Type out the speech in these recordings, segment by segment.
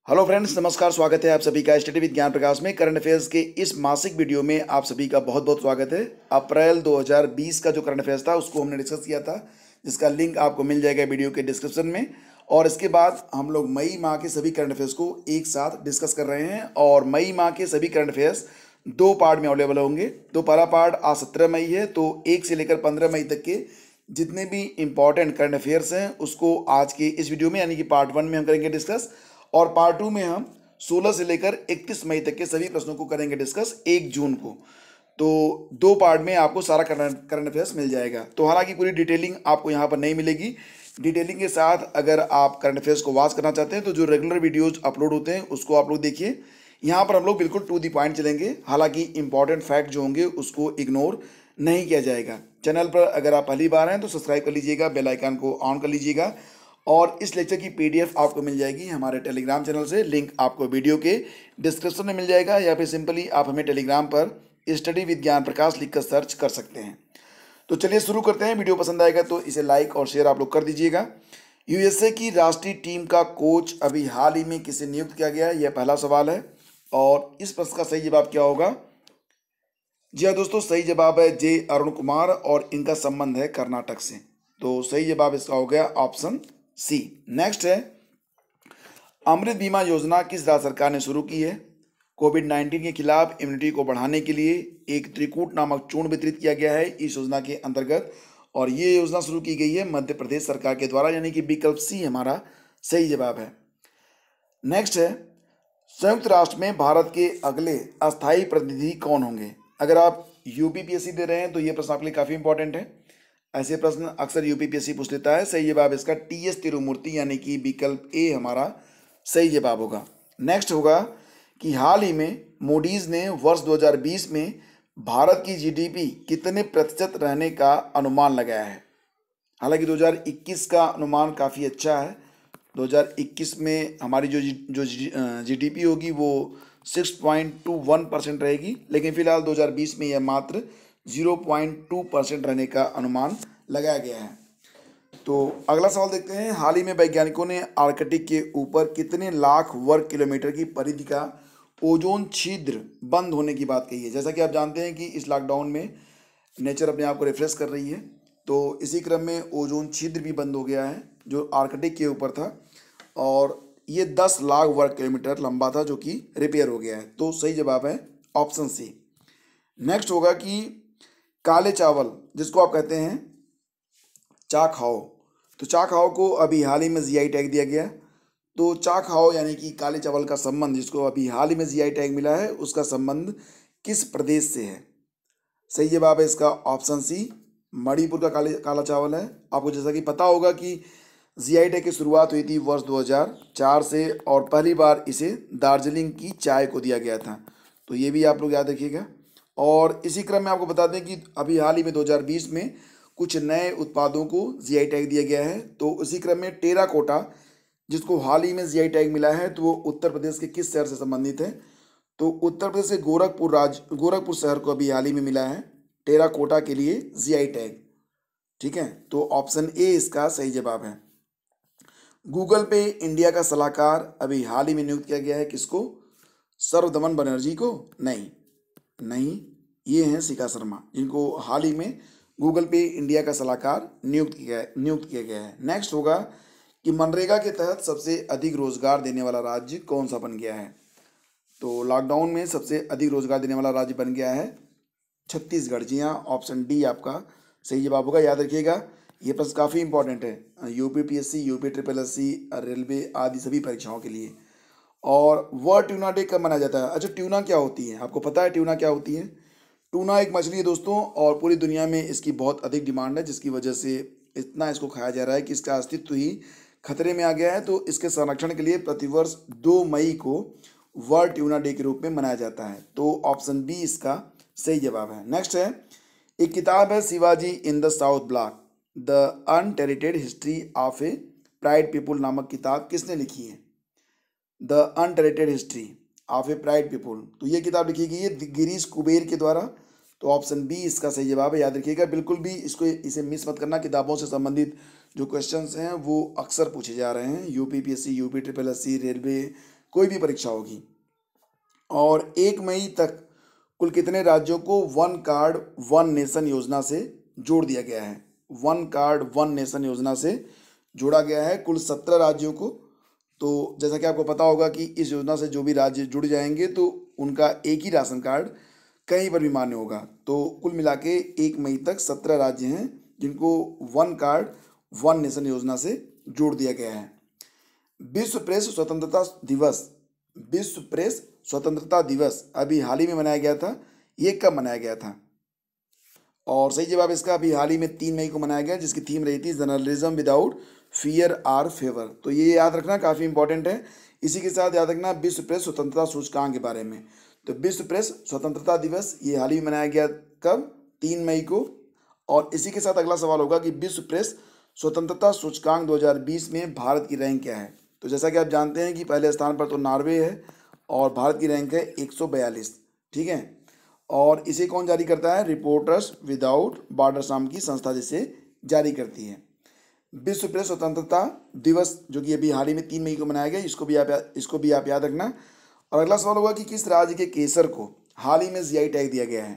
Hello friends, नमस्कार। स्वागत है आप सभी का स्टडी विद ज्ञान प्रकाश में। करंट अफेयर्स के इस मासिक वीडियो में आप सभी का बहुत बहुत स्वागत है। अप्रैल 2020 का जो करंट अफेयर्स था उसको हमने डिस्कस किया था, जिसका लिंक आपको मिल जाएगा वीडियो के डिस्क्रिप्शन में। और इसके बाद हम लोग मई माह के सभी करंट अफेयर्स को एक साथ डिस्कस कर रहे हैं। और मई माह के सभी करंट अफेयर्स दो पार्ट में अवेलेबल होंगे। तो पहला पार्ट आज 17 मई है, तो 1 से लेकर 15 मई तक के जितने भी इंपॉर्टेंट करंट अफेयर्स हैं उसको आज के इस वीडियो में यानी कि पार्ट 1 में हम करेंगे डिस्कस। और पार्ट 2 में हम 16 से लेकर 31 मई तक के सभी प्रश्नों को करेंगे डिस्कस 1 जून को। तो दो पार्ट में आपको सारा करंट अफेयर्स मिल जाएगा। तो हालांकि पूरी डिटेलिंग आपको यहाँ पर नहीं मिलेगी। डिटेलिंग के साथ अगर आप करंट अफेयर्स को वॉच करना चाहते हैं तो जो रेगुलर वीडियोज अपलोड होते हैं उसको आप लोग देखिए। यहाँ पर हम लोग बिल्कुल टू दी पॉइंट चलेंगे। हालांकि इंपॉर्टेंट फैक्ट जो होंगे उसको इग्नोर नहीं किया जाएगा। चैनल पर अगर आप पहली बार हैं तो सब्सक्राइब कर लीजिएगा, बेल आइकन को ऑन कर लीजिएगा। और इस लेक्चर की पीडीएफ आपको मिल जाएगी हमारे टेलीग्राम चैनल से। लिंक आपको वीडियो के डिस्क्रिप्शन में मिल जाएगा, या फिर सिंपली आप हमें टेलीग्राम पर स्टडी विद ज्ञान प्रकाश लिखकर सर्च कर सकते हैं। तो चलिए शुरू करते हैं। वीडियो पसंद आएगा तो इसे लाइक और शेयर आप लोग कर दीजिएगा। यूएसए की राष्ट्रीय टीम का कोच अभी हाल ही में किसे नियुक्त किया गया है, यह पहला सवाल है। और इस प्रश्न का सही जवाब क्या होगा? जी हाँ दोस्तों, सही जवाब है जे अरुण कुमार, और इनका संबंध है कर्नाटक से। तो सही जवाब इसका हो गया ऑप्शन सी। नेक्स्ट है, अमृत बीमा योजना किस राज्य सरकार ने शुरू की है? कोविड-19 के खिलाफ इम्यूनिटी को बढ़ाने के लिए एक त्रिकूट नामक चूर्ण वितरित किया गया है इस योजना के अंतर्गत। और ये योजना शुरू की गई है मध्य प्रदेश सरकार के द्वारा, यानी कि विकल्प सी हमारा सही जवाब है। नेक्स्ट है, संयुक्त राष्ट्र में भारत के अगले अस्थायी प्रतिनिधि कौन होंगे? अगर आप यूपीपीएससी दे रहे हैं तो ये प्रश्न आपके लिए काफ़ी इंपॉर्टेंट है। ऐसे प्रश्न अक्सर यूपीपीएससी पूछ लेता है। सही जवाब इसका टीएस तिरुमूर्ति, यानी कि विकल्प ए हमारा सही जवाब होगा। नेक्स्ट होगा कि हाल ही में मूडीज ने वर्ष 2020 में भारत की जीडीपी कितने प्रतिशत रहने का अनुमान लगाया है? हालांकि 2021 का अनुमान काफ़ी अच्छा है। 2021 में हमारी जो जीडीपी होगी वो 6.21% रहेगी, लेकिन फिलहाल 2020 में यह मात्र 0.2% रहने का अनुमान लगाया गया है। तो अगला सवाल देखते हैं। हाल ही में वैज्ञानिकों ने आर्कटिक के ऊपर कितने लाख वर्ग किलोमीटर की परिधि का ओजोन छिद्र बंद होने की बात कही है? जैसा कि आप जानते हैं कि इस लॉकडाउन में नेचर अपने आप को रिफ्रेश कर रही है, तो इसी क्रम में ओजोन छिद्र भी बंद हो गया है जो आर्कटिक के ऊपर था। और ये 10 लाख वर्ग किलोमीटर लंबा था, जो कि रिपेयर हो गया है। तो सही जवाब है ऑप्शन सी। नेक्स्ट होगा कि काले चावल जिसको आप कहते हैं चाखाओ, तो चाखाओ को अभी हाल ही में जीआई टैग दिया गया। तो चाखाओ यानी कि काले चावल का संबंध, जिसको अभी हाल ही में जीआई टैग मिला है, उसका संबंध किस प्रदेश से है? सही जवाब है इसका ऑप्शन सी, मणिपुर का काला चावल है। आपको जैसा कि पता होगा कि जीआई टैग की शुरुआत हुई थी वर्ष 2004 से, और पहली बार इसे दार्जिलिंग की चाय को दिया गया था। तो ये भी आप लोग याद रखिएगा। और इसी क्रम में आपको बता दें कि अभी हाल ही में 2020 में कुछ नए उत्पादों को जीआई टैग दिया गया है। तो उसी क्रम में टेराकोटा, जिसको हाल ही में जीआई टैग मिला है, तो वो उत्तर प्रदेश के किस शहर से संबंधित है? तो उत्तर प्रदेश के गोरखपुर शहर को अभी हाल ही में मिला है टेराकोटा के लिए जीआई टैग। ठीक है, तो ऑप्शन ए इसका सही जवाब है। गूगल पे इंडिया का सलाहकार अभी हाल ही में नियुक्त किया गया है किसको? सर्वदमन बनर्जी को? नहीं, ये हैं शिखा शर्मा, जिनको हाल ही में गूगल पे इंडिया का सलाहकार नियुक्त किया गया है। नेक्स्ट होगा कि मनरेगा के तहत सबसे अधिक रोजगार देने वाला राज्य कौन सा बन गया है? तो लॉकडाउन में सबसे अधिक रोजगार देने वाला राज्य बन गया है छत्तीसगढ़। जी हाँ, ऑप्शन डी आपका सही जवाब होगा। याद रखिएगा, ये प्रश्न काफ़ी इंपॉर्टेंट है UPPSC, UP triple SC, railway आदि सभी परीक्षाओं के लिए। और वर्ल्ड ट्यूना डे कब मनाया जाता है? अच्छा, ट्यूना क्या होती है? आपको पता है ट्यूना क्या होती है? टूना एक मछली है दोस्तों, और पूरी दुनिया में इसकी बहुत अधिक डिमांड है, जिसकी वजह से इतना इसको खाया जा रहा है कि इसका अस्तित्व ही खतरे में आ गया है। तो इसके संरक्षण के लिए प्रतिवर्ष 2 मई को वर्ल्ड ट्यूना डे के रूप में मनाया जाता है। तो ऑप्शन बी इसका सही जवाब है। नेक्स्ट है, एक किताब है Shivaji in the south block the untreated history of a pride people नामक किताब किसने लिखी है? The untreated history of a pride people, तो ये किताब लिखी गई है गिरीश कुबेर के द्वारा। तो ऑप्शन बी इसका सही जवाब है। याद रखिएगा, बिल्कुल भी इसे मिस मत करना। किताबों से संबंधित जो क्वेश्चंस हैं वो अक्सर पूछे जा रहे हैं UPPSC, UP triple SC, railway कोई भी परीक्षा होगी। और 1 मई तक कुल कितने राज्यों को वन कार्ड वन नेशन योजना से जोड़ दिया गया है? वन कार्ड वन नेशन योजना से जोड़ा गया है कुल 17 राज्यों को। तो जैसा कि आपको पता होगा कि इस योजना से जो भी राज्य जुड़ जाएंगे तो उनका एक ही राशन कार्ड कहीं पर भी मान्य होगा। तो कुल मिला के 1 मई तक 17 राज्य हैं जिनको वन कार्ड वन नेशन योजना से जोड़ दिया गया है। विश्व प्रेस स्वतंत्रता दिवस, विश्व प्रेस स्वतंत्रता दिवस अभी हाल ही में मनाया गया था। ये कब मनाया गया था? और सही जवाब इसका अभी हाल ही में 3 मई को मनाया गया, जिसकी थीम रही थी journalism without fear our favour. तो ये याद रखना काफ़ी इंपॉर्टेंट है। इसी के साथ याद रखना विश्व प्रेस स्वतंत्रता सूचकांक के बारे में। तो विश्व प्रेस स्वतंत्रता दिवस ये हाल ही में मनाया गया कब? 3 मई को। और इसी के साथ अगला सवाल होगा कि विश्व प्रेस स्वतंत्रता सूचकांक 2020 में भारत की रैंक क्या है? तो जैसा कि आप जानते हैं कि पहले स्थान पर तो नॉर्वे है और भारत की रैंक है 142। ठीक है। और इसे कौन जारी करता है? रिपोर्टर्स विदाउट बॉर्डर्स नाम की संस्था जिसे जारी करती है। विश्व प्रेस स्वतंत्रता दिवस जो कि अभी हाल ही में 3 मई को मनाया गया, इसको भी आप याद रखना। और अगला सवाल होगा कि किस राज्य के केसर को हाल ही में जीआई टैग दिया गया है?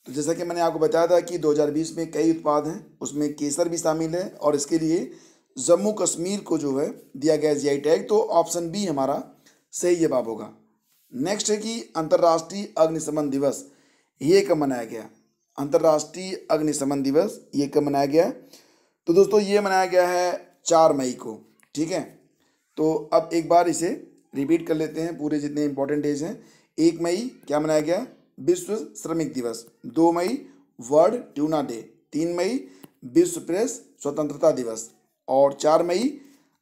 तो जैसा कि मैंने आपको बताया था कि 2020 में कई उत्पाद हैं, उसमें केसर भी शामिल है और इसके लिए जम्मू कश्मीर को जो है दिया गया जीआई टैग। तो ऑप्शन बी हमारा सही जवाब होगा। नेक्स्ट है कि अंतर्राष्ट्रीय अग्निशमन दिवस ये कब मनाया गया? अंतर्राष्ट्रीय अग्निशमन दिवस ये कब मनाया गया? तो दोस्तों ये मनाया गया है 4 मई को। ठीक है। तो अब एक बार इसे रिपीट कर लेते हैं, पूरे जितने इंपॉर्टेंट डेज हैं। 1 मई क्या मनाया गया? विश्व श्रमिक दिवस। 2 मई वर्ल्ड ट्यूना डे। 3 मई विश्व प्रेस स्वतंत्रता दिवस और 4 मई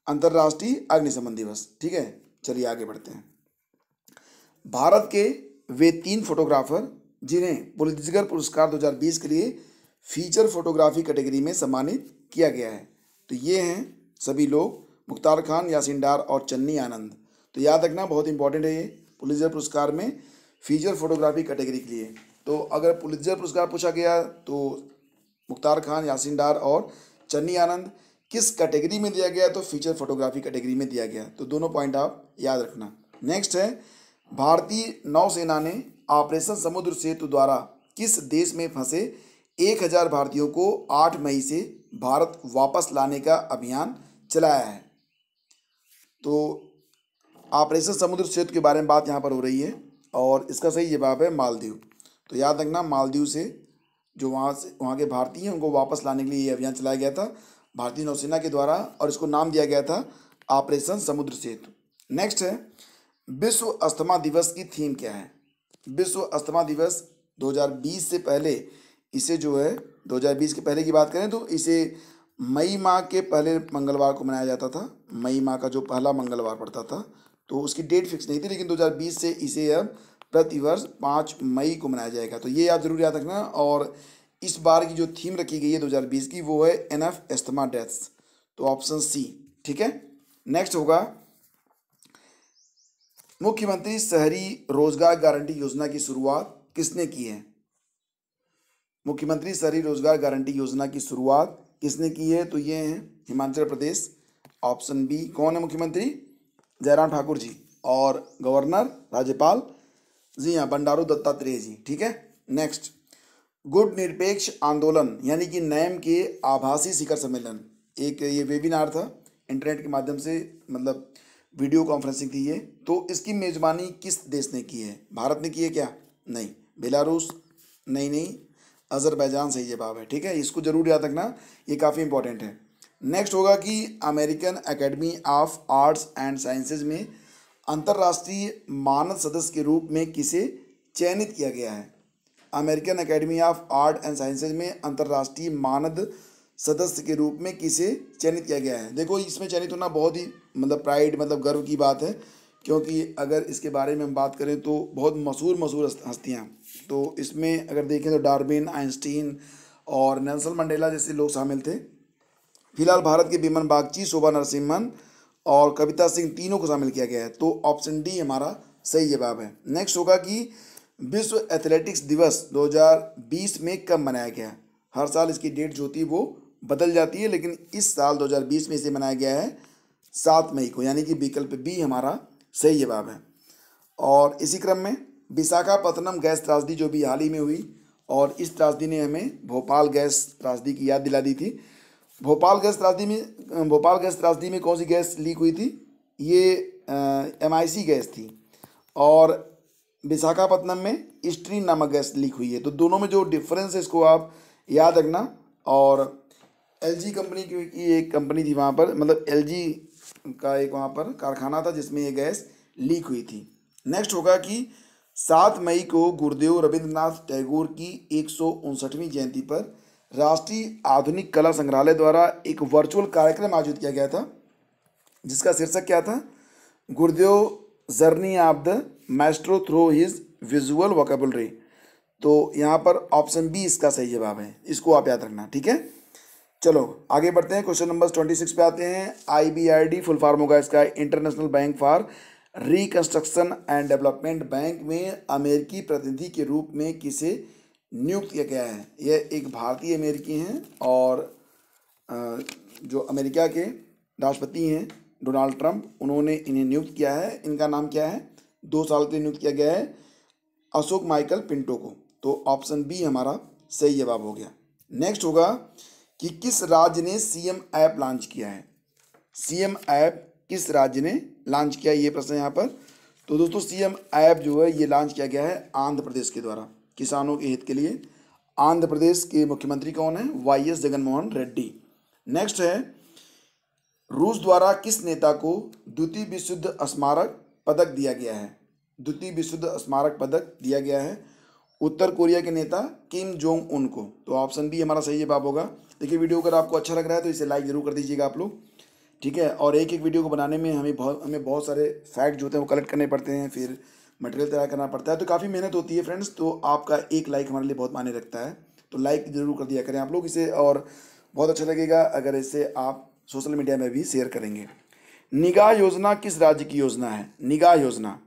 अंतर्राष्ट्रीय अग्निशमन दिवस। ठीक है, चलिए आगे बढ़ते हैं। भारत के वे 3 फोटोग्राफर जिन्हें पुलित्जर पुरस्कार 2020 के लिए फीचर फोटोग्राफी कैटेगरी में सम्मानित किया गया है, तो ये हैं सभी लोग मुख्तार खान, यासीन डार और चन्नी आनंद। तो याद रखना बहुत इंपॉर्टेंट है ये पुलित्जर पुरस्कार में फीचर फोटोग्राफी कैटेगरी के लिए। तो अगर पुलित्जर पुरस्कार पूछा गया तो मुख्तार खान, यासीन डार और चन्नी आनंद किस कैटेगरी में दिया गया? तो फीचर फोटोग्राफी कैटेगरी में दिया गया। तो दोनों पॉइंट आप याद रखना। नेक्स्ट है भारतीय नौसेना ने ऑपरेशन समुद्र सेतु द्वारा किस देश में फंसे 1000 भारतीयों को 8 मई से भारत वापस लाने का अभियान चलाया है? तो ऑपरेशन समुद्र सेतु के बारे में बात यहाँ पर हो रही है और इसका सही जवाब है मालदीव। तो याद रखना मालदीव से जो वहाँ के भारतीय हैं उनको वापस लाने के लिए ये अभियान चलाया गया था भारतीय नौसेना के द्वारा और इसको नाम दिया गया था ऑपरेशन समुद्र सेतु। नेक्स्ट है विश्व अस्थमा दिवस की थीम क्या है? विश्व अस्थमा दिवस 2020 से पहले इसे जो है 2020 के पहले की बात करें तो इसे मई माह के पहले मंगलवार को मनाया जाता था। मई माह का जो पहला मंगलवार पड़ता था, तो उसकी डेट फिक्स नहीं थी, लेकिन 2020 से इसे अब प्रतिवर्ष 5 मई को मनाया जाएगा। तो ये आप जरूर याद रखना। और इस बार की जो थीम रखी गई है 2020 की वो है एनफ अस्थमा डेथ्स। तो ऑप्शन सी। ठीक है। नेक्स्ट होगा मुख्यमंत्री शहरी रोजगार गारंटी योजना की शुरुआत किसने की है? मुख्यमंत्री शहरी रोजगार गारंटी योजना की शुरुआत किसने की है? तो ये हैं हिमाचल प्रदेश। Option B. कौन है मुख्यमंत्री? जयराम ठाकुर जी। और गवर्नर राज्यपाल? जी हाँ, बंडारू दत्तात्रेय जी। ठीक है। नेक्स्ट गुट निरपेक्ष आंदोलन यानी कि नैम के आभासी शिखर सम्मेलन, एक ये वेबिनार था इंटरनेट के माध्यम से, मतलब वीडियो कॉन्फ्रेंसिंग थी ये। तो इसकी मेजबानी किस देश ने की है? भारत ने की है क्या? नहीं। बेलारूस? नहीं। अजरबैजान सही जवाब है। ठीक है, इसको जरूर याद रखना, ये काफ़ी इंपॉर्टेंट है। नेक्स्ट होगा कि American academy of arts and sciences में अंतर्राष्ट्रीय मानद सदस्य के रूप में किसे चयनित किया गया है? American academy of art and sciences में अंतर्राष्ट्रीय मानद सदस्य के रूप में किसे चयनित किया गया है? देखो इसमें चयनित होना बहुत ही मतलब प्राइड, मतलब गर्व की बात है, क्योंकि अगर इसके बारे में हम बात करें तो बहुत मशहूर हस्तियाँ, तो इसमें अगर देखें तो डार्विन, आइंस्टीन और नेल्सन मंडेला जैसे लोग शामिल थे। फिलहाल भारत के बिमन बागची, शोभा नरसिम्हन और कविता सिंह तीनों को शामिल किया गया है। तो ऑप्शन डी हमारा सही जवाब है। नेक्स्ट होगा कि विश्व एथलेटिक्स दिवस 2020 में कब मनाया गया? हर साल इसकी डेट जो होती है वो बदल जाती है, लेकिन इस साल 2020 में इसे मनाया गया है 7 मई को, यानी कि विकल्प बी हमारा सही जवाब है। और इसी क्रम में विशाखापत्तनम गैस त्रासदी जो भी हाल ही में हुई, और इस त्रासदी ने हमें भोपाल गैस त्रासदी की याद दिला दी थी। भोपाल गैस त्रासदी में कौन सी गैस लीक हुई थी? ये MIC गैस थी। और विशाखापत्तनम में स्ट्रीन नामक गैस लीक हुई है। तो दोनों में जो डिफरेंस है इसको आप याद रखना। और LG कंपनी की एक कंपनी थी वहाँ पर, मतलब LG का एक वहाँ पर कारखाना था जिसमें ये गैस लीक हुई थी। नेक्स्ट होगा कि 7 मई को गुरुदेव रविंद्रनाथ टैगोर की 159वीं जयंती पर राष्ट्रीय आधुनिक कला संग्रहालय द्वारा एक वर्चुअल कार्यक्रम आयोजित किया गया था, जिसका शीर्षक क्या था? गुरुदेव journey of the maestro through his visual vocabulary. तो यहाँ पर ऑप्शन बी इसका सही जवाब है, इसको आप याद रखना, ठीक है। चलो आगे बढ़ते हैं, क्वेश्चन नंबर 26 पे आते हैं। IBRD फुल फॉर्म होगा इसका international bank for reconstruction and development. Bank में अमेरिकी प्रतिनिधि के रूप में किसे नियुक्त किया गया है? यह एक भारतीय अमेरिकी हैं, और जो अमेरिका के राष्ट्रपति हैं डोनाल्ड ट्रंप, उन्होंने इन्हें नियुक्त किया है। इनका नाम क्या है? 2 साल के लिए नियुक्त किया गया है अशोक माइकल पिंटो को। तो ऑप्शन बी हमारा सही जवाब हो गया। नेक्स्ट होगा कि किस राज्य ने CM ऐप लॉन्च किया है? CM ऐप किस राज्य ने लॉन्च किया, ये प्रश्न है यहाँ पर। तो दोस्तों CM ऐप जो है ये लॉन्च किया गया है आंध्र प्रदेश के द्वारा, किसानों के हित के लिए। आंध्र प्रदेश के मुख्यमंत्री कौन है? YS जगनमोहन रेड्डी। नेक्स्ट है, रूस द्वारा किस नेता को द्वितीय विश्व युद्ध स्मारक पदक दिया गया है? द्वितीय विश्व युद्ध स्मारक पदक दिया गया है उत्तर कोरिया के नेता किम जोंग उन को। तो ऑप्शन बी हमारा सही जवाब होगा। देखिए वीडियो अगर आपको अच्छा लग रहा है तो इसे लाइक जरूर कर दीजिएगा आप लोग, ठीक है। और एक एक वीडियो को बनाने में हमें बहुत सारे फैक्ट जो होते हैं वो कलेक्ट करने पड़ते हैं, फिर मटेरियल तैयार करना पड़ता है, तो काफ़ी मेहनत होती है फ्रेंड्स। तो आपका एक लाइक हमारे लिए बहुत मायने रखता है, तो लाइक जरूर कर दिया करें आप लोग इसे। और बहुत अच्छा लगेगा अगर इसे आप सोशल मीडिया में भी शेयर करेंगे। निगाह योजना किस राज्य की योजना है? निगाह योजना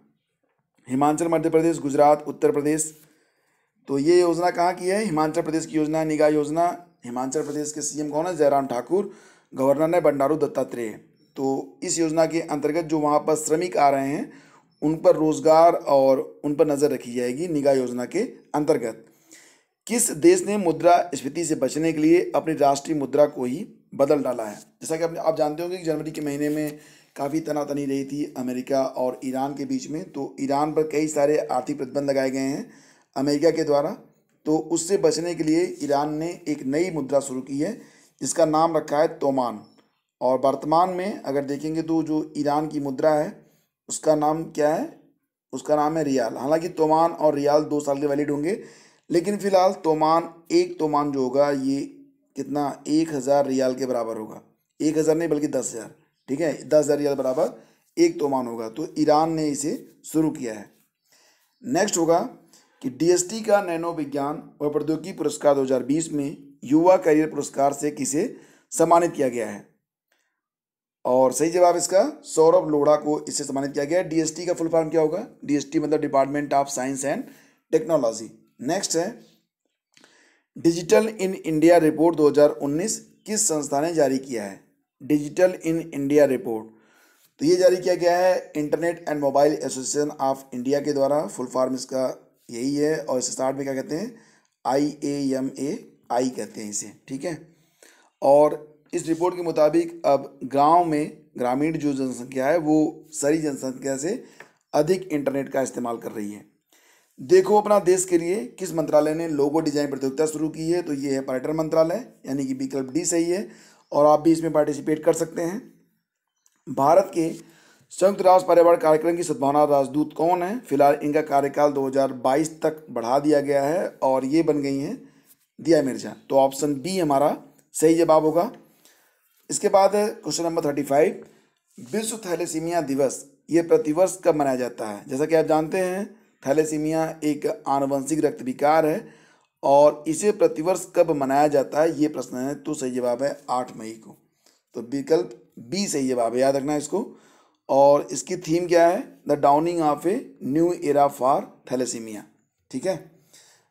हिमाचल, मध्य प्रदेश, गुजरात, उत्तर प्रदेश। तो ये योजना कहाँ की है? हिमाचल प्रदेश की योजना है निगाह योजना। हिमाचल प्रदेश के CM कौन है? जयराम ठाकुर। गवर्नर है बंडारू दत्तात्रेय। तो इस योजना के अंतर्गत जो वहाँ पर श्रमिक आ रहे हैं उन पर रोजगार और उन पर नज़र रखी जाएगी निगाह योजना के अंतर्गत। किस देश ने मुद्रास्फीति से बचने के लिए अपनी राष्ट्रीय मुद्रा को ही बदल डाला है? जैसा कि आप जानते होंगे कि जनवरी के महीने में काफ़ी तनातनी रही थी अमेरिका और ईरान के बीच में। तो ईरान पर कई सारे आर्थिक प्रतिबंध लगाए गए हैं अमेरिका के द्वारा। तो उससे बचने के लिए ईरान ने एक नई मुद्रा शुरू की है जिसका नाम रखा है तोमान। और वर्तमान में अगर देखेंगे तो जो ईरान की मुद्रा है उसका नाम क्या है? उसका नाम है रियाल। हालांकि तोमान और रियाल 2 साल के वैलिड होंगे, लेकिन फिलहाल एक तोमान जो होगा ये कितना? 1000 रियाल के बराबर होगा। 1000 नहीं बल्कि 10,000, ठीक है। 10,000 रियाल बराबर एक तोमान होगा। तो ईरान ने इसे शुरू किया है। नेक्स्ट होगा कि DST का नैनो विज्ञान व प्रौद्योगिकी पुरस्कार 2020 में युवा करियर पुरस्कार से किसे सम्मानित किया गया है? और सही जवाब इसका सौरभ लोढ़ा को इससे सम्मानित किया गया है। DST का फुल फॉर्म क्या होगा? DST मतलब department of science and technology. Next है, डिजिटल इन इंडिया रिपोर्ट 2019 किस संस्था ने जारी किया है? डिजिटल इन इंडिया रिपोर्ट तो ये जारी किया गया है internet and mobile association of India के द्वारा। फुल फॉर्म इसका यही है, और इसे स्टार्ट में क्या कहते हैं? IAMAI कहते हैं इसे, ठीक है। और इस रिपोर्ट के मुताबिक अब गांव में ग्रामीण जो जनसंख्या है वो शहरी जनसंख्या से अधिक इंटरनेट का इस्तेमाल कर रही है। देखो अपना देश के लिए किस मंत्रालय ने लोगो डिजाइन प्रतियोगिता शुरू की है? तो ये है पर्यटन मंत्रालय, यानी कि विकल्प डी सही है, और आप भी इसमें पार्टिसिपेट कर सकते हैं। भारत के संयुक्त राष्ट्र पर्यावरण कार्यक्रम की सद्भावना राजदूत कौन है? फिलहाल इनका कार्यकाल 2022 तक बढ़ा दिया गया है और ये बन गई हैं दिया मिर्जा। तो ऑप्शन बी हमारा सही जवाब होगा। इसके बाद है क्वेश्चन नंबर 35, विश्व थैलेसीमिया दिवस ये प्रतिवर्ष कब मनाया जाता है? जैसा कि आप जानते हैं थैलेसीमिया एक आनुवंशिक रक्त विकार है और इसे प्रतिवर्ष कब मनाया जाता है ये प्रश्न है। तो सही जवाब है 8 मई को। तो विकल्प बी सही जवाब है, याद रखना इसको। और इसकी थीम क्या है? The dawning of a new era for thalassemia, ठीक है।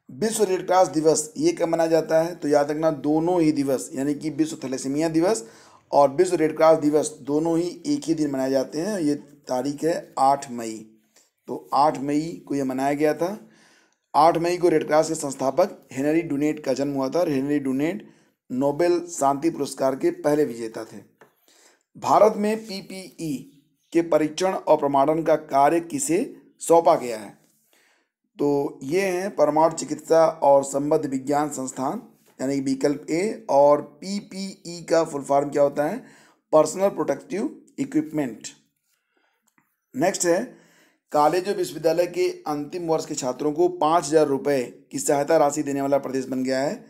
विश्व रेड क्रॉस दिवस ये कब मनाया जाता है? तो याद रखना दोनों ही दिवस, यानी कि विश्व थैलेसीमिया दिवस और विश्व रेड क्रॉस दिवस दोनों ही एक ही दिन मनाए जाते हैं। ये तारीख है 8 मई। तो 8 मई को ये मनाया गया था। 8 मई को रेड क्रॉस के संस्थापक हेनरी डुनेट का जन्म हुआ था और हेनरी डुनेट नोबेल शांति पुरस्कार के पहले विजेता थे। भारत में पीपीई के परीक्षण और प्रमाणन का कार्य किसे सौंपा गया है? तो ये हैं परमाणु चिकित्सा और संबद्ध विज्ञान संस्थान, यानी विकल्प ए। और पीपीई का फुल फॉर्म क्या होता है? Personal protective equipment. नेक्स्ट है, कॉलेज और विश्वविद्यालय के अंतिम वर्ष के छात्रों को 5,000 रुपये की सहायता राशि देने वाला प्रदेश बन गया है।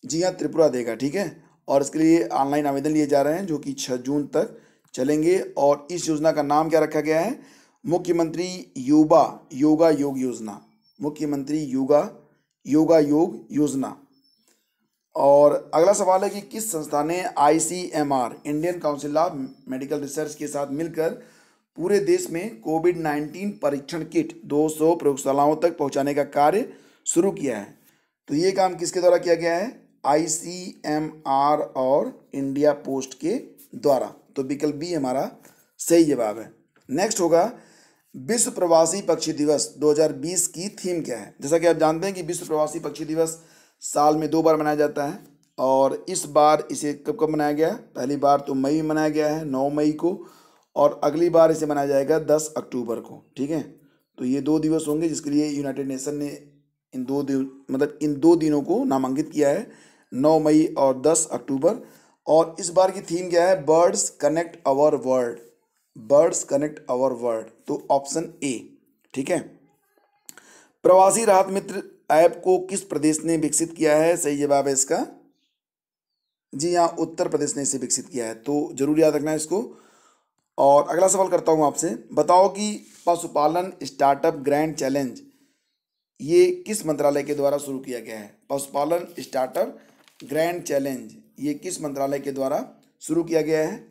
जी हाँ, त्रिपुरा देगा, ठीक है। और इसके लिए ऑनलाइन आवेदन लिए जा रहे हैं जो कि 6 जून तक चलेंगे। और इस योजना का नाम क्या रखा गया है? मुख्यमंत्री युवा योगा योग योजना। मुख्यमंत्री योगा योग योजना। और अगला सवाल है कि किस संस्था ने ICMR Indian council of medical research के साथ मिलकर पूरे देश में कोविड-19 परीक्षण किट 200 प्रयोगशालाओं तक पहुंचाने का कार्य शुरू किया है? तो ये काम किसके द्वारा किया गया है? ICMR और इंडिया पोस्ट के द्वारा। तो विकल्प बी हमारा सही जवाब है। नेक्स्ट होगा, विश्व प्रवासी पक्षी दिवस 2020 की थीम क्या है? जैसा कि आप जानते हैं कि विश्व प्रवासी पक्षी दिवस साल में 2 बार मनाया जाता है। और इस बार इसे कब कब मनाया गया? पहली बार तो मई में मनाया गया है, 9 मई को। और अगली बार इसे मनाया जाएगा 10 अक्टूबर को, ठीक है। तो ये 2 दिवस होंगे जिसके लिए यूनाइटेड नेशन ने इन दो दिनों को नामांकित किया है, 9 मई और 10 अक्टूबर। और इस बार की थीम क्या है? Birds connect our world. Birds connect our world, तो ऑप्शन ए, ठीक है। प्रवासी राहत मित्र ऐप को किस प्रदेश ने विकसित किया है? सही जवाब है इसका जी हाँ, उत्तर प्रदेश ने इसे विकसित किया है। तो जरूर याद रखना है इसको। और अगला सवाल करता हूँ आपसे, बताओ कि पशुपालन स्टार्टअप ग्रैंड चैलेंज ये किस मंत्रालय के द्वारा शुरू किया गया है? पशुपालन स्टार्टअप ग्रैंड चैलेंज ये किस मंत्रालय के द्वारा शुरू किया गया है?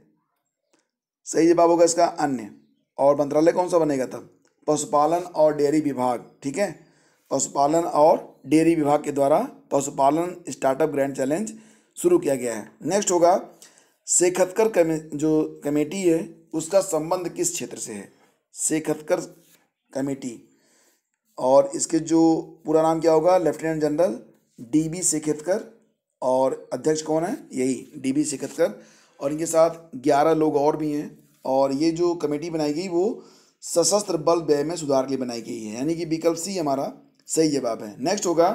सही जवाब होगा इसका अन्य। और मंत्रालय कौन सा बनेगा तब? पशुपालन और डेयरी विभाग, ठीक है। पशुपालन और डेयरी विभाग के द्वारा पशुपालन स्टार्टअप ग्रैंड चैलेंज शुरू किया गया है। नेक्स्ट होगा, शेखतकर जो कमेटी है उसका संबंध किस क्षेत्र से है? शेखतकर कमेटी, और इसके जो पूरा नाम क्या होगा? Lieutenant general DB शेखतकर। और अध्यक्ष कौन है? यही DB शेखतकर। और इनके साथ 11 लोग और भी हैं। और ये जो कमेटी बनाई गई वो सशस्त्र बल व्यय में सुधार के लिए बनाई गई है, यानी कि विकल्प सी हमारा सही जवाब है। नेक्स्ट होगा,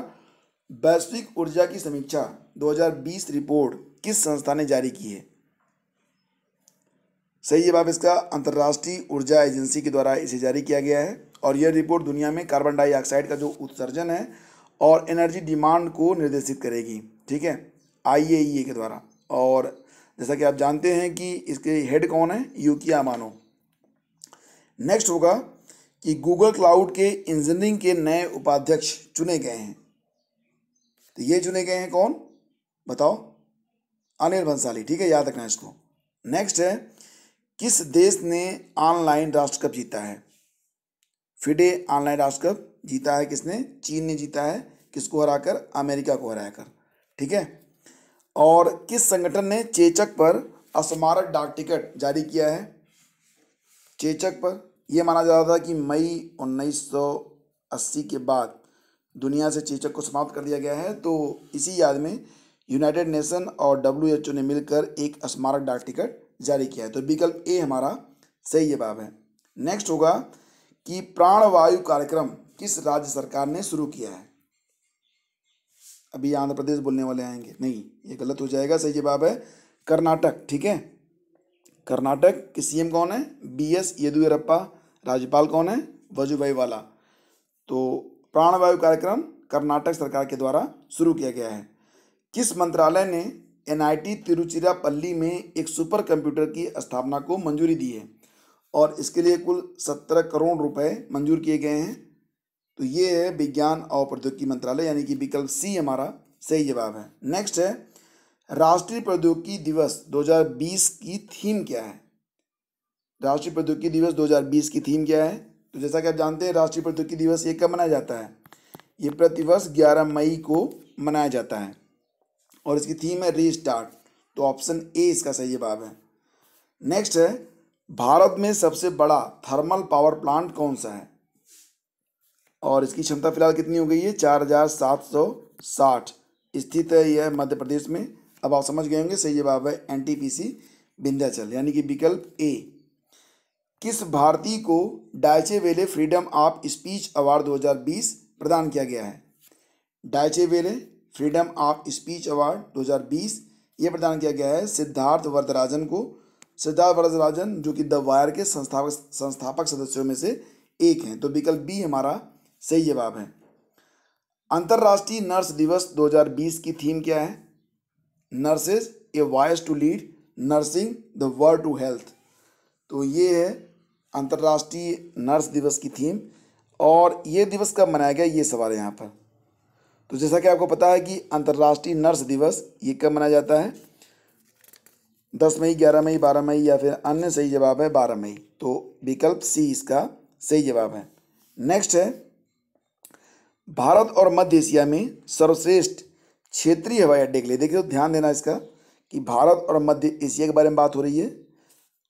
वैश्विक ऊर्जा की समीक्षा 2020 रिपोर्ट किस संस्था ने जारी की है? सही जवाब इसका अंतर्राष्ट्रीय ऊर्जा एजेंसी के द्वारा इसे जारी किया गया है। और यह रिपोर्ट दुनिया में कार्बन डाइऑक्साइड का जो उत्सर्जन है और एनर्जी डिमांड को निर्देशित करेगी, ठीक है, IAEA के द्वारा। और जैसा कि आप जानते हैं कि इसके हेड कौन है? यूकिया अमानो। नेक्स्ट होगा कि गूगल क्लाउड के इंजीनियरिंग के नए उपाध्यक्ष चुने गए हैं। तो ये चुने गए हैं कौन? बताओ। अनिल बंसाली, ठीक है, याद रखना इसको। नेक्स्ट है, किस देश ने ऑनलाइन राष्ट्र कप जीता है? फिडे ऑनलाइन राष्ट्र कप जीता है किसने? चीन ने जीता है। किसको हराकर? अमेरिका को हराकर, ठीक है। और किस संगठन ने चेचक पर स्मारक डाक टिकट जारी किया है? चेचक पर यह माना जा रहा था कि मई 1980 के बाद दुनिया से चेचक को समाप्त कर दिया गया है। तो इसी याद में यूनाइटेड नेशन और WHO ने मिलकर एक स्मारक डाक टिकट जारी किया है। तो विकल्प ए हमारा सही जवाब है। नेक्स्ट होगा कि प्राणवायु कार्यक्रम किस राज्य सरकार ने शुरू किया है? अभी आंध्र प्रदेश बोलने वाले आएंगे, नहीं, ये गलत हो जाएगा। सही जवाब है कर्नाटक, ठीक है। कर्नाटक के CM कौन है? BS येदियुरप्पा। राज्यपाल कौन है? वजुभाई वाला। तो प्राणवायु कार्यक्रम कर्नाटक सरकार के द्वारा शुरू किया गया है। किस मंत्रालय ने NIT तिरुचिरापल्ली में एक सुपर कंप्यूटर की स्थापना को मंजूरी दी है? और इसके लिए कुल 17 करोड़ रुपए मंजूर किए गए हैं। तो ये है विज्ञान और प्रौद्योगिकी मंत्रालय, यानी कि विकल्प सी हमारा सही जवाब है। नेक्स्ट है, राष्ट्रीय प्रौद्योगिकी दिवस 2020 की थीम क्या है? राष्ट्रीय प्रौद्योगिकी दिवस 2020 की थीम क्या है? तो जैसा कि आप जानते हैं राष्ट्रीय प्रौद्योगिकी दिवस ये कब मनाया जाता है? ये प्रतिवर्ष 11 मई को मनाया जाता है। और इसकी थीम है रीस्टार्ट। तो ऑप्शन ए इसका सही जवाब है। नेक्स्ट है, भारत में सबसे बड़ा थर्मल पावर प्लांट कौन सा है? और इसकी क्षमता फिलहाल कितनी हो गई है? 4760 स्थित है यह मध्य प्रदेश में। अब आप समझ गए होंगे, सही जवाब है एनटीपीसी विंध्याचल, यानी कि विकल्प ए। किस भारतीय को डायचे वेले फ्रीडम ऑफ स्पीच अवार्ड 2020 प्रदान किया गया है? डायचे वेले फ्रीडम ऑफ स्पीच अवार्ड 2020 ये प्रदान किया गया है सिद्धार्थ वरदराजन को। सिद्धार्थ वरदराजन जो कि द वायर के संस्थापक सदस्यों में से एक हैं। तो विकल्प बी हमारा सही जवाब है। अंतर्राष्ट्रीय नर्स दिवस 2020 की थीम क्या है? Nurses a voice to lead nursing the world to health. तो ये है अंतर्राष्ट्रीय नर्स दिवस की थीम। और ये दिवस कब मनाया गया, ये सवाल है यहाँ पर। तो जैसा कि आपको पता है कि अंतर्राष्ट्रीय नर्स दिवस ये कब मनाया जाता है? 10 मई, 11 मई, 12 मई या फिर अन्य। सही जवाब है 12 मई। तो विकल्प सी इसका सही जवाब है। नेक्स्ट है, भारत और मध्य एशिया में सर्वश्रेष्ठ क्षेत्रीय हवाई अड्डे के लिए, देखिए तो ध्यान देना इसका कि भारत और मध्य एशिया के बारे में बात हो रही है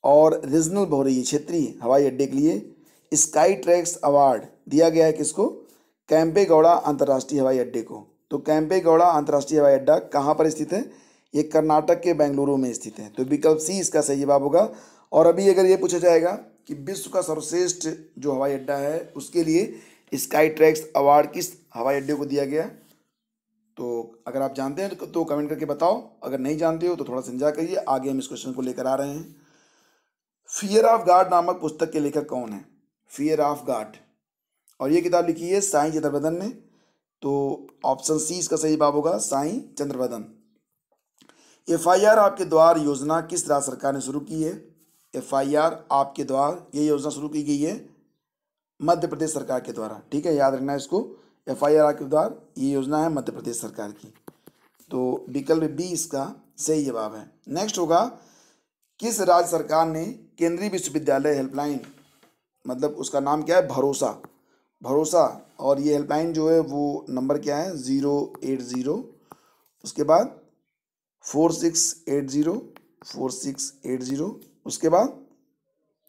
और रीजनल हो रही है, क्षेत्रीय हवाई अड्डे के लिए स्काई ट्रैक्स अवार्ड दिया गया है किसको? कैंपेगौड़ा अंतर्राष्ट्रीय हवाई अड्डे को। तो कैंपेगौड़ा अंतर्राष्ट्रीय हवाई अड्डा कहाँ पर स्थित है? ये कर्नाटक के बेंगलुरु में स्थित है। तो विकल्प सी इसका सही जवाब होगा। और अभी अगर ये पूछा जाएगा कि विश्व का सर्वश्रेष्ठ जो हवाई अड्डा है उसके लिए स्काई ट्रैक्स अवार्ड किस हवाई अड्डे को दिया गया, तो अगर आप जानते हैं तो कमेंट करके बताओ, अगर नहीं जानते हो तो थोड़ा समझा करिए। आगे हम इस क्वेश्चन को लेकर आ रहे हैं। फियर ऑफ गॉड नामक पुस्तक के लेखक कौन है? फियर ऑफ गॉड, और ये किताब लिखी है साईं चंद्रवदन ने। तो ऑप्शन सी इसका सही जवाब होगा, साईं चंद्रवदन। FIR आपके द्वार योजना किस राज्य सरकार ने शुरू की है? FIR आपके द्वार ये योजना शुरू की गई है मध्य प्रदेश सरकार के द्वारा। ठीक है, याद रखना है इसको। FIR आपके द्वार ये योजना है मध्य प्रदेश सरकार की। तो विकल्प बी इसका सही जवाब है। नेक्स्ट होगा, किस राज्य सरकार ने केंद्रीय विश्वविद्यालय हेल्पलाइन, मतलब उसका नाम क्या है? भरोसा। भरोसा। और ये हेल्पलाइन जो है वो नंबर क्या है? 080, उसके बाद 4680, उसके बाद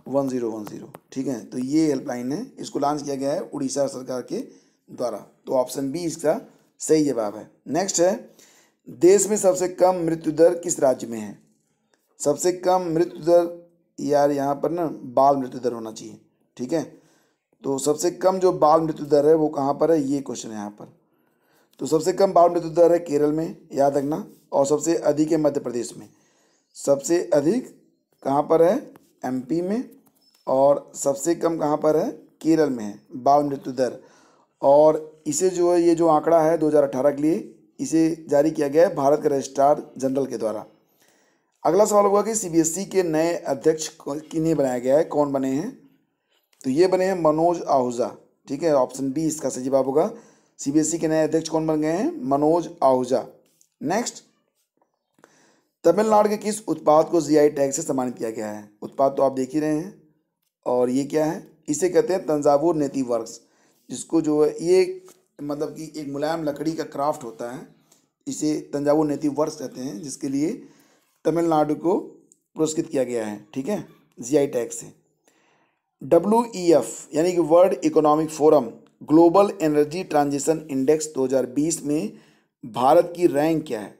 1010। ठीक है, तो ये हेल्पलाइन है, इसको लॉन्च किया गया है उड़ीसा सरकार के द्वारा। तो ऑप्शन बी इसका सही जवाब है। नेक्स्ट है, देश में सबसे कम मृत्यु दर किस राज्य में है? सबसे कम मृत्यु दर, यार यहाँ पर ना बाल मृत्यु दर होना चाहिए। ठीक है, तो सबसे कम जो बाल मृत्यु दर है वो कहाँ पर है, ये क्वेश्चन है यहाँ पर। तो सबसे कम बाल मृत्यु दर है केरल में, याद रखना। और सबसे अधिक है मध्य प्रदेश में। सबसे अधिक कहाँ पर है? MP में। और सबसे कम कहाँ पर है? केरल में है बाल मृत्यु दर। और इसे जो है, ये जो आंकड़ा है 2018 के लिए, इसे जारी किया गया है भारत के रजिस्ट्रार जनरल के द्वारा। अगला सवाल होगा कि CBSE के नए अध्यक्ष किन्हें बनाया गया है, कौन बने हैं? तो ये बने हैं मनोज आहूजा। ठीक है, ऑप्शन बी इसका सही जवाब होगा। CBSE के नए अध्यक्ष कौन बन गए हैं? मनोज आहूजा। नेक्स्ट, तमिलनाडु के किस उत्पाद को GI टैग से सम्मानित किया गया है? उत्पाद तो आप देख ही रहे हैं। और ये क्या है? इसे कहते हैं तंजावुर नेटिव वर्क्स, जिसको जो है ये मतलब कि एक मुलायम लकड़ी का क्राफ्ट होता है, इसे तंजावुर नेटिव वर्क्स कहते हैं, जिसके लिए तमिलनाडु को पुरस्कृत किया गया है। ठीक है, GI टैग से। WEF यानी कि world economic forum global energy transition index 2020 में भारत की रैंक क्या है?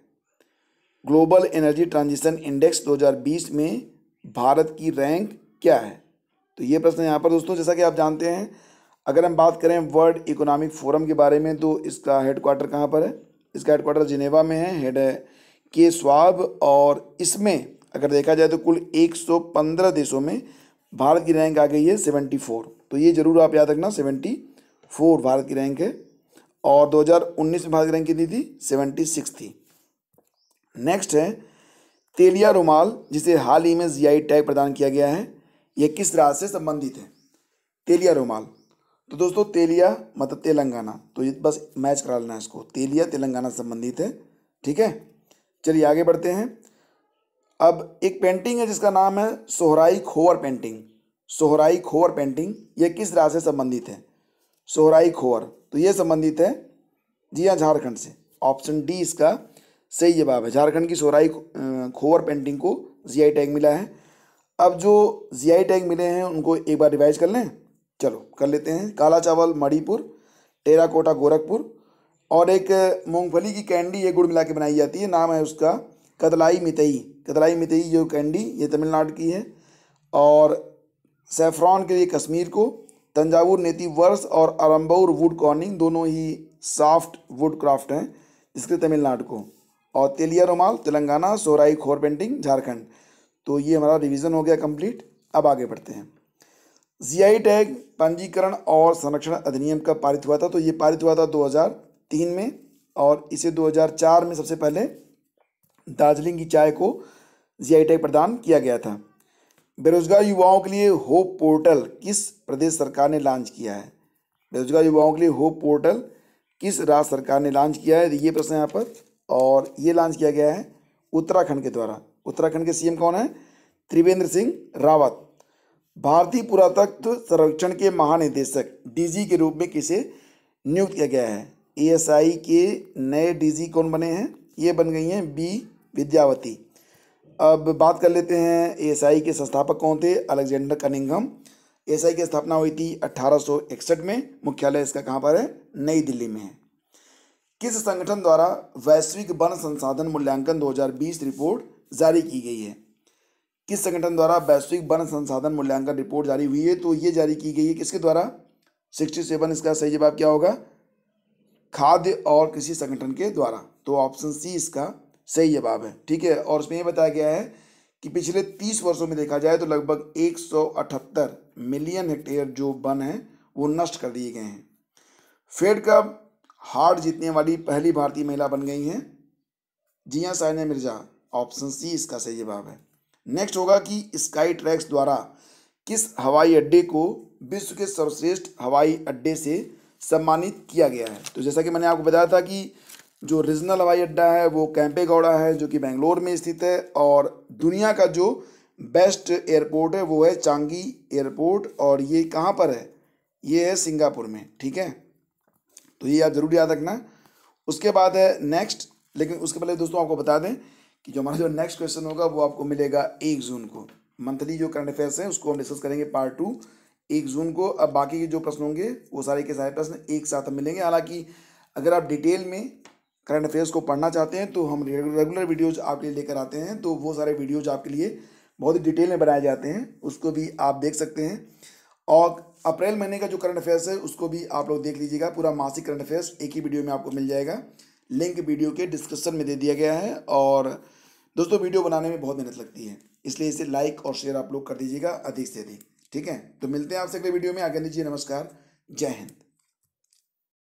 ग्लोबल एनर्जी ट्रांजिशन इंडेक्स 2020 में भारत की रैंक क्या है? तो ये प्रश्न यहाँ पर दोस्तों, जैसा कि आप जानते हैं, अगर हम बात करें वर्ल्ड इकोनॉमिक फोरम के बारे में, तो इसका हेडक्वार्टर कहाँ पर है? इसका हेडक्वार्टर जिनेवा में है, हेड है के स्वाब। और इसमें अगर देखा जाए तो कुल 115 देशों में भारत की रैंक आ गई है 74। तो ये जरूर आप याद रखना, 74 भारत की रैंक है। और 2019 में भारत की रैंक कितनी थी? 76 थी। नेक्स्ट है, तेलिया रुमाल जिसे हाल ही में GI टैग प्रदान किया गया है, यह किस राज्य से संबंधित है? तेलिया रुमाल, तो दोस्तों तेलिया मतलब तेलंगाना। तो ये बस मैच करा लेना है इसको, तेलिया तेलंगाना से संबंधित है। ठीक है, चलिए आगे बढ़ते हैं। अब एक पेंटिंग है जिसका नाम है सोहराई खोवर पेंटिंग। सोहराई खोवर पेंटिंग ये किस राज्य से संबंधित है? सोहराई खोवर, तो ये संबंधित है, जी हाँ, झारखंड से। ऑप्शन डी इसका सही जवाब है। झारखंड की सोहराई खोवर पेंटिंग को GI टैग मिला है। अब जो जीआई टैग मिले हैं उनको एक बार रिवाइज कर लें। चलो कर लेते हैं। काला चावल मणिपुर, टेराकोटा गोरखपुर, और एक मूंगफली की कैंडी ये गुड़ मिला के बनाई जाती है, नाम है उसका कदलाई मितई। कदलाई मितई जो कैंडी ये तमिलनाडु की है। और सैफरॉन के लिए कश्मीर को, तंजावुर नेटिव वर्स और अरम्बौर वुड कॉर्निंग दोनों ही सॉफ्ट वुड क्राफ्ट हैं जिसके तमिलनाडु को। और तेलिया रुमाल तेलंगाना, सोराई खोर पेंटिंग झारखंड। तो ये हमारा रिवीजन हो गया कंप्लीट। अब आगे बढ़ते हैं। जीआई टैग पंजीकरण और संरक्षण अधिनियम कब पारित हुआ था? तो ये पारित हुआ था 2003 में, और इसे 2004 में सबसे पहले दार्जिलिंग की चाय को जीआई टैग प्रदान किया गया था। बेरोजगार युवाओं के लिए होप पोर्टल किस प्रदेश सरकार ने लॉन्च किया है? बेरोजगार युवाओं के लिए होप पोर्टल किस राज्य सरकार ने लॉन्च किया है, ये प्रश्न है यहाँ पर। और ये लॉन्च किया गया है उत्तराखंड के द्वारा। उत्तराखंड के सीएम कौन है? त्रिवेंद्र सिंह रावत। भारतीय पुरातत्व सर्वेक्षण के महानिदेशक डीजी के रूप में किसे नियुक्त किया गया है? एएसआई के नए डीजी कौन बने हैं? ये बन गई हैं बी विद्यावती। अब बात कर लेते हैं एएसआई के संस्थापक कौन थे? Alexander Cunningham. एएसआई की स्थापना हुई थी 1861 में। मुख्यालय इसका कहाँ पर है? नई दिल्ली में है। किस संगठन द्वारा वैश्विक वन संसाधन मूल्यांकन 2020 रिपोर्ट जारी की गई है? किस संगठन द्वारा वैश्विक वन संसाधन मूल्यांकन रिपोर्ट जारी हुई है? तो ये जारी की गई है किसके द्वारा? 67 इसका सही जवाब क्या होगा? खाद्य और कृषि संगठन के द्वारा। तो ऑप्शन सी इसका सही जवाब है। ठीक है। और उसमें ये बताया गया है कि पिछले 30 वर्षों में देखा जाए तो लगभग 178 मिलियन हेक्टेयर जो वन है वो नष्ट कर दिए गए हैं। फेड कप हार जीतने वाली पहली भारतीय महिला बन गई हैं? जी हाँ, सानिया मिर्जा। ऑप्शन सी इसका सही जवाब है। नेक्स्ट होगा कि स्काई ट्रैक्स द्वारा किस हवाई अड्डे को विश्व के सर्वश्रेष्ठ हवाई अड्डे से सम्मानित किया गया है? तो जैसा कि मैंने आपको बताया था कि जो रीजनल हवाई अड्डा है वो कैंपेगौड़ा है जो कि बेंगलोर में स्थित है, और दुनिया का जो बेस्ट एयरपोर्ट है वो है चांगी एयरपोर्ट, और ये कहाँ पर है? ये है सिंगापुर में। ठीक है, तो ये आप जरूर याद रखना। उसके बाद है नेक्स्ट, लेकिन उसके पहले दोस्तों आपको बता दें कि जो हमारा जो नेक्स्ट क्वेश्चन होगा वो आपको मिलेगा 1 जून को। मंथली जो करंट अफेयर्स हैं उसको हम डिस्कस करेंगे पार्ट 2 1 जून को। अब बाकी के जो प्रश्न होंगे वो सारे के सारे प्रश्न एक साथ मिलेंगे। हालांकि अगर आप डिटेल में करंट अफेयर्स को पढ़ना चाहते हैं तो हम रेगुलर वीडियोज आपके लिए लेकर आते हैं, तो वो सारे वीडियोज आपके लिए बहुत ही डिटेल में बनाए जाते हैं, उसको भी आप देख सकते हैं। और अप्रैल महीने का जो करंट अफेयर्स है उसको भी आप लोग देख लीजिएगा। पूरा मासिक करंट अफेयर्स एक ही वीडियो में आपको मिल जाएगा। लिंक वीडियो के डिस्क्रिप्शन में दे दिया गया है। और दोस्तों वीडियो बनाने में बहुत मेहनत लगती है, इसलिए इसे लाइक और शेयर आप लोग कर दीजिएगा अधिक से अधिक। ठीक है, तो मिलते हैं आपसे अगले वीडियो में। आगे दीजिए, नमस्कार, जय हिंद।